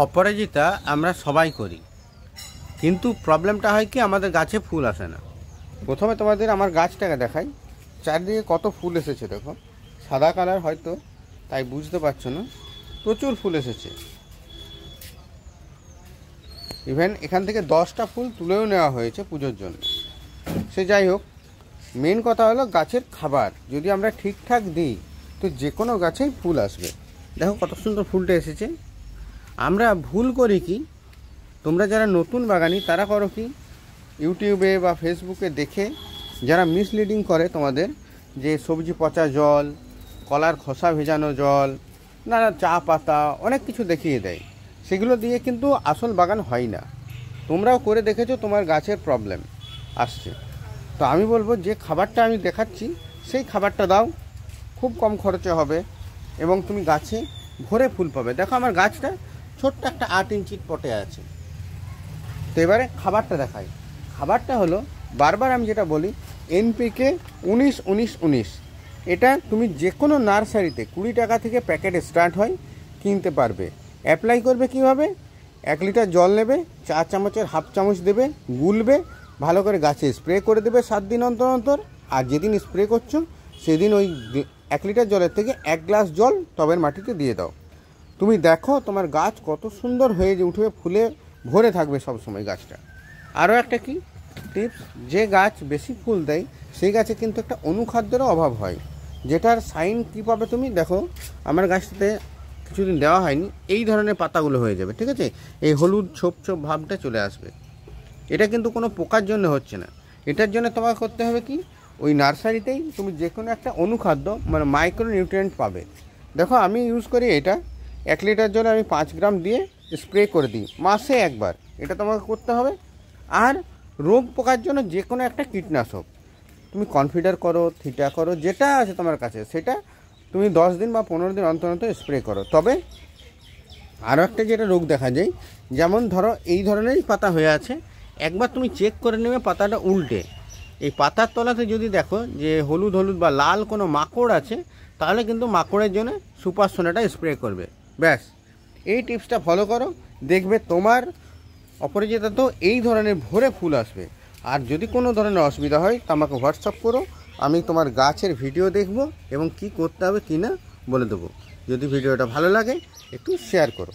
অপরাজিতা আমরা সবাই করি, কিন্তু প্রবলেমটা হয় কি আমাদের গাছে ফুল আসে না। প্রথমে তোমাদের আমার গাছটাকে দেখাই, চারদিকে কত ফুল এসেছে দেখো। সাদা কালার হয়তো তাই বুঝতে পারছো না, প্রচুর ফুল এসেছে। ইভেন এখান থেকে 10টা ফুল তুলেও নেওয়া হয়েছে পুজোর জন্য। সে যাই হোক, মেন কথা হলো গাছের খাবার যদি আমরা ঠিকঠাক দিই তো যে কোনো গাছেই ফুল আসবে। দেখো কত সুন্দর ফুলটা এসেছে। আমরা ভুল করি কি, তোমরা যারা নতুন বাগানি তারা করো কি, ইউটিউবে বা ফেসবুকে দেখে যারা মিসলিডিং করে তোমাদের, যে সবজি পচা জল, কলার খোসা ভেজানো জল, নানা চা পাতা অনেক কিছু দেখিয়ে দেয়, সেগুলো দিয়ে কিন্তু আসল বাগান হয় না। তোমরাও করে দেখেছো, তোমার গাছের প্রবলেম আসছে। তো আমি বলবো যে খাবারটা আমি দেখাচ্ছি সেই খাবারটা দাও, খুব কম খরচে হবে এবং তুমি গাছে ভরে ফুল পাবে। দেখো আমার গাছটা ছোট্ট একটা 8 ইঞ্চির পটে আছে। তো এবারে খাবারটা দেখাই। খাবারটা হলো, বারবার আমি যেটা বলি, এনপিকে 19-19-19। এটা তুমি যে কোনো নার্সারিতে 20 টাকা থেকে প্যাকেটে স্টার্ট হয়, কিনতে পারবে। অ্যাপ্লাই করবে কিভাবে? 1 লিটার জল নেবে, 4 চামচের হাফ চামচ দেবে, গুলবে, ভালো করে গাছে স্প্রে করে দেবে 7 দিন অন্তর অন্তর। আর যেদিন স্প্রে করছো সেদিন ওই 1 লিটার জলের থেকে 1 গ্লাস জল টবের মাটিতে দিয়ে দাও। তুমি দেখো তোমার গাছ কত সুন্দর হয়ে উঠবে, ফুলে ভরে থাকবে সব সময় গাছটা। আরও একটা কি টিপস, যে গাছ বেশি ফুল দেয় সেই গাছে কিন্তু একটা অনুখাদ্যেরও অভাব হয়, যেটার সাইন কী পাবে তুমি দেখো। আমার গাছটাতে কিছুদিন দেওয়া হয়নি, এই ধরনের পাতাগুলো হয়ে যাবে, ঠিক আছে? এই হলুদ ছোপ ছোপ ভাবটা চলে আসবে। এটা কিন্তু কোনো পোকার জন্য হচ্ছে না। এটার জন্য তোমাকে করতে হবে কি, ওই নার্সারিতেই তুমি যে কোনো একটা অনুখাদ্য মানে মাইক্রো নিউট্রিয়েন্ট পাবে। দেখো আমি ইউজ করি এটা, 1 লিটার জলে আমি 5 গ্রাম দিয়ে স্প্রে করে দিই মাসে একবার। এটা তোমাকে করতে হবে। আর রোগ পোকার জন্য যে কোনো একটা কীটনাশক তুমি কনফিডার করো, থিটা করো, যেটা আছে তোমার কাছে সেটা তুমি 10 দিন বা 15 দিন অন্তর অন্তর স্প্রে করো। তবে আরও একটা যেটা রোগ দেখা যায়, যেমন ধরো এই ধরনেরই পাতা হয়ে আছে, একবার তুমি চেক করে নেবে পাতাটা উল্টে। এই পাতার তলাতে যদি দেখো যে হলুদ হলুদ বা লাল কোনো মাকড় আছে, তাহলে কিন্তু মাকড়ের জন্য সুপার সোনাটা স্প্রে করবে। ব্যাস, এই টিপসটা ফলো করো, দেখবে তোমার অপরাজিতা তো এই ধরনের ভরে ফুল আসবে। আর যদি কোনো ধরনের অসুবিধা হয় তা আমাকে হোয়াটসঅ্যাপ করো, আমি তোমার গাছের ভিডিও দেখব এবং কি করতে হবে কি না বলে দেবো। যদি ভিডিওটা ভালো লাগে একটু শেয়ার করো।